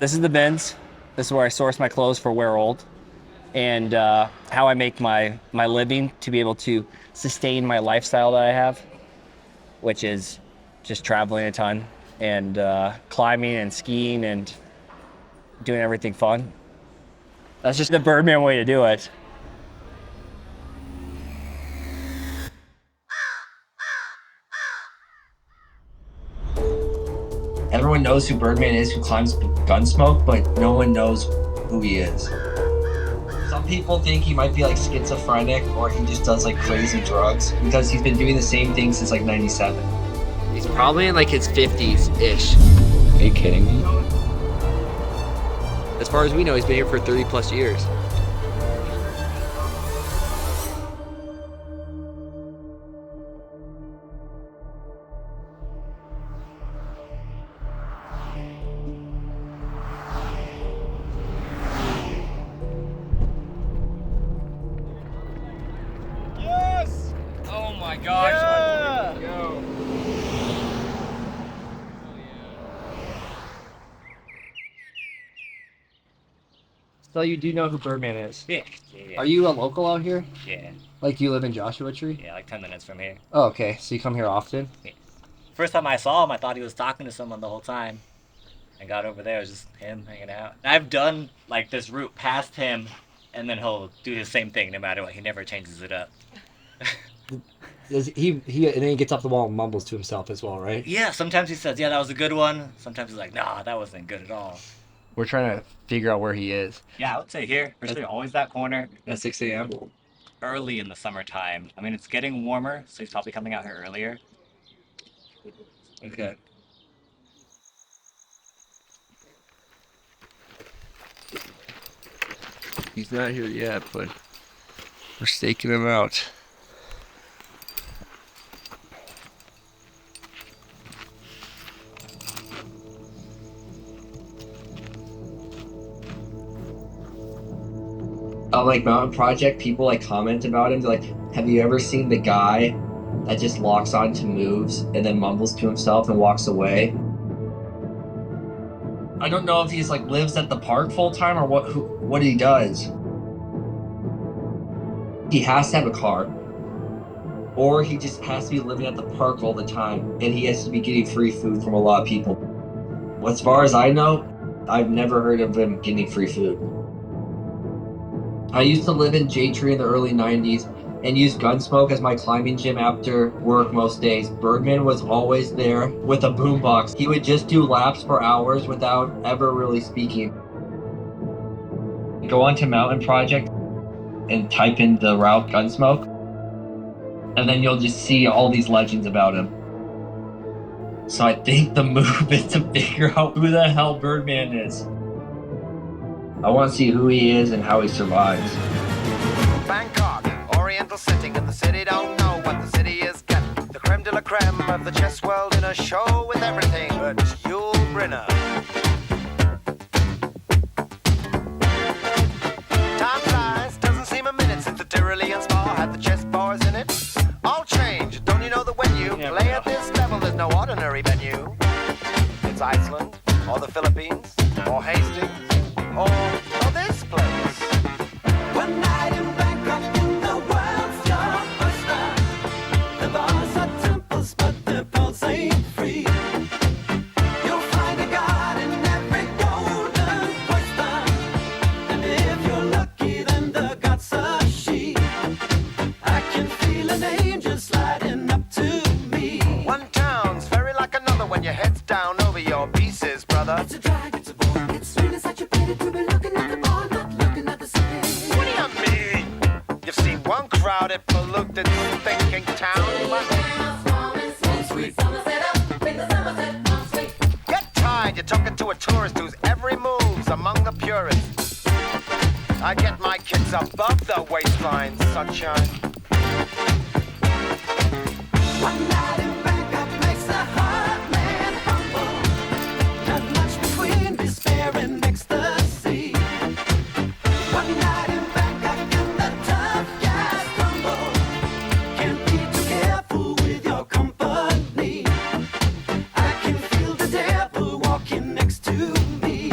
This is the bins. This is where I source my clothes for wear old, and how I make my living to be able to sustain my lifestyle that I have, which is just traveling a ton and climbing and skiing and doing everything fun. That's just the Birdman way to do it. Everyone knows who Birdman is, who climbs Gunsmoke, but no one knows who he is. Some people think he might be like schizophrenic, or he just does like crazy drugs, because he's been doing the same thing since like 97. He's probably in like his 50s-ish. Are you kidding me? As far as we know, he's been here for 30 plus years. Yes! Oh my gosh. Yeah! Let's go. So you do know who Birdman is? Yeah. Are you a local out here? Yeah. Like you live in Joshua Tree? Yeah, like 10 minutes from here. Oh, okay. So you come here often? Yeah. First time I saw him, I thought he was talking to someone the whole time. I got over there, it was just him hanging out. I've done like this route past him, and then he'll do the same thing no matter what. He never changes it up. He and then he gets off the wall and mumbles to himself as well, right? Yeah, sometimes he says, yeah, that was a good one. Sometimes he's like, nah, that wasn't good at all. We're trying to figure out where he is. Yeah, I would say here. Especially always that corner. At 6 a.m. Early in the summertime. I mean, it's getting warmer, so he's probably coming out here earlier. Okay. He's not here yet, but we're staking him out. Like Mountain Project, people like comment about him. They're like, have you ever seen the guy that just locks onto moves and then mumbles to himself and walks away? I don't know if he's like lives at the park full time or what he does. He has to have a car, or he just has to be living at the park all the time, and he has to be getting free food from a lot of people. As far as I know, I've never heard of him getting free food. I used to live in J-Tree in the early 90s and used Gunsmoke as my climbing gym after work most days. Birdman was always there with a boombox. He would just do laps for hours without ever really speaking. Go onto Mountain Project and type in the route Gunsmoke, and then you'll just see all these legends about him. So I think the move is to figure out who the hell Birdman is. I want to see who he is and how he survives. Bangkok, oriental setting, and the city don't know what the city is getting. The creme de la creme of the chess world in a show with everything but Yul Brynner. Time flies, doesn't seem a minute since the Tyrolean Spa had the chess bars in it. All change, don't you know that when you play at this level, there's no ordinary venue. It's Iceland, or the Philippines, or Hastings, or this place. One night in Bangkok in the world's your oyster. The bars are temples, but the pearls ain't free. You'll find a god in every golden oyster, and if you're lucky, then the god's a she. I can feel an angel sliding up to me. One town's very like another when your head's down over your pieces, brother. It's a drag, it's a bore, it's really such a pity to be looking at the bar, not looking at the city. What do you mean? You've seen one crowded, polluted, thinking town. Get tired, you're talking to a tourist whose every move's among the purists. I get my kids above the waistline, sunshine. One night in Bangkok makes a hard man humble. Not much between despair and ecstasy. One night in Bangkok and the tough guys crumble. Can't be too careful with your company. I can feel the devil walking next to me.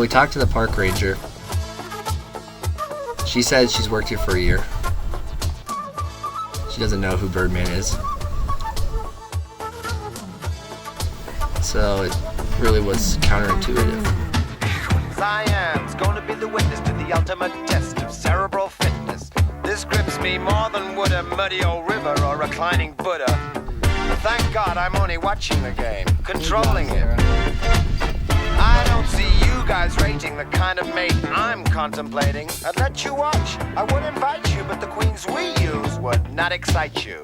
we talked to the park ranger. She said she's worked here for a year. She doesn't know who Birdman is. So it really was counterintuitive. Cyan's going to be the witness to the ultimate test of cerebral fitness. This grips me more than would a muddy old river or reclining Buddha. But thank God I'm only watching the game, controlling it. I don't see you guys rating the kind of mate I'm contemplating. I'd let you watch, I would invite you, but the queens we use would not excite you.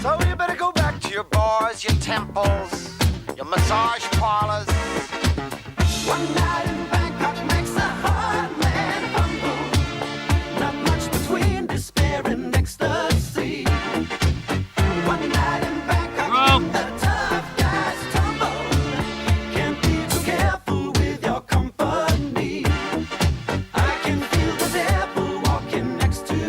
So you better go back to your bars, your temples, your massage parlors. One night in Bangkok makes a hard man humble. Not much between despair and ecstasy. One night in Bangkok, the tough guys tumble. Can't be too careful with your company. I can feel the devil walking next to me.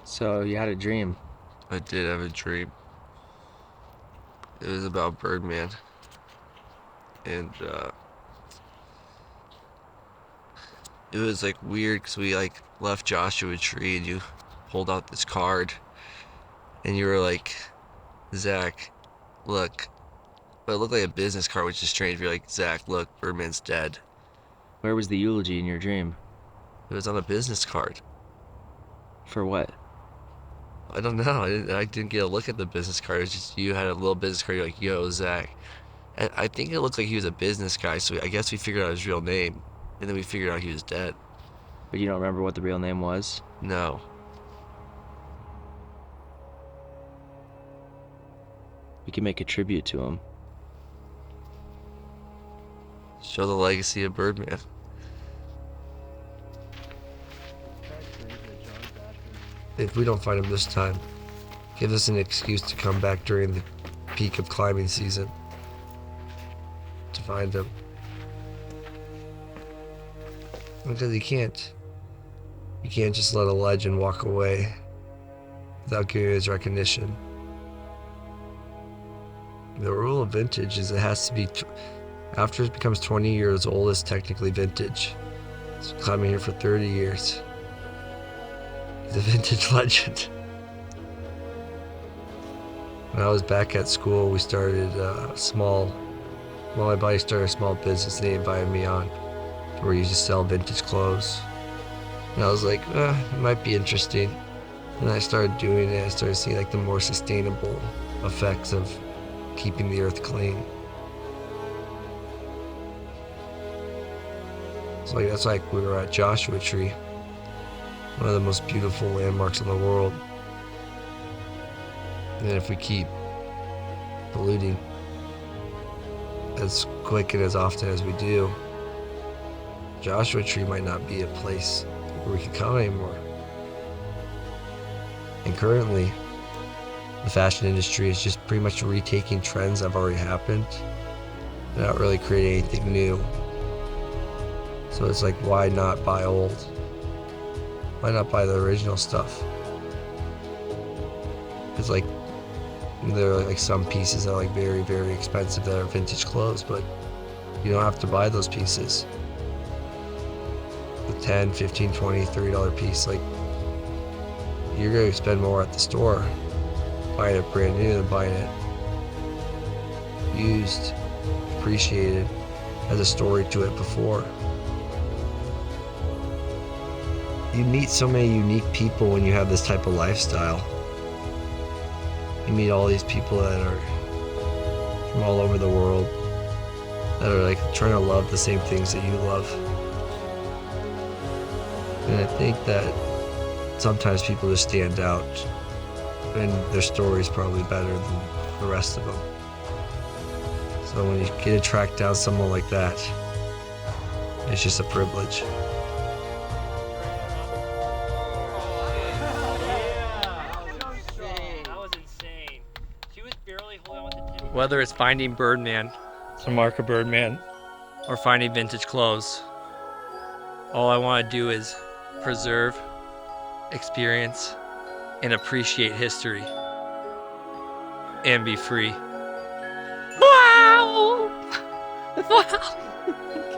So you had a dream. I did have a dream. It was about Birdman. And it was like weird because we like left Joshua Tree and you pulled out this card and you were like, Zach, look. But it looked like a business card, which is strange. You're like, Zach, look, Birdman's dead. Where was the eulogy in your dream? It was on a business card. For what? I don't know. I didn't get a look at the business card. It was just you had a little business card. You're like, yo, Zach. And I think it looked like he was a business guy, so I guess we figured out his real name. And then we figured out he was dead. But you don't remember what the real name was? No. We can make a tribute to him. Show the legacy of Birdman. If we don't find him this time, give us an excuse to come back during the peak of climbing season to find him. Because you can't just let a legend walk away without giving his recognition. The rule of vintage is it has to be, after it becomes 20 years old, it's technically vintage. It's climbing here for 30 years. He's a vintage legend. When I was back at school, we started my buddy started a small business and they invited me on where we used to sell vintage clothes. And I was like, it might be interesting. And I started doing it. I started seeing like the more sustainable effects of keeping the earth clean. So like that's like we were at Joshua Tree, one of the most beautiful landmarks in the world. And if we keep polluting as quick and as often as we do, Joshua Tree might not be a place where we can come anymore. And currently, the fashion industry is just pretty much retaking trends that have already happened. They're not really creating anything new. So it's like, why not buy old? Why not buy the original stuff? It's like, there are like some pieces that are like very, very expensive that are vintage clothes, but you don't have to buy those pieces. The 10, 15, 20, $30 piece, like, you're going to spend more at the store buying it brand new than buying it used, appreciated, has a story to it before. You meet so many unique people when you have this type of lifestyle. You meet all these people that are from all over the world that are like trying to love the same things that you love. And I think that sometimes people just stand out and their story is probably better than the rest of them. So when you get to track down someone like that, it's just a privilege. That was insane. She was barely holding on with the Whether it's finding Birdman, to mark a Birdman, or finding vintage clothes, all I want to do is preserve, experience, and appreciate history, and be free. Wow! Wow!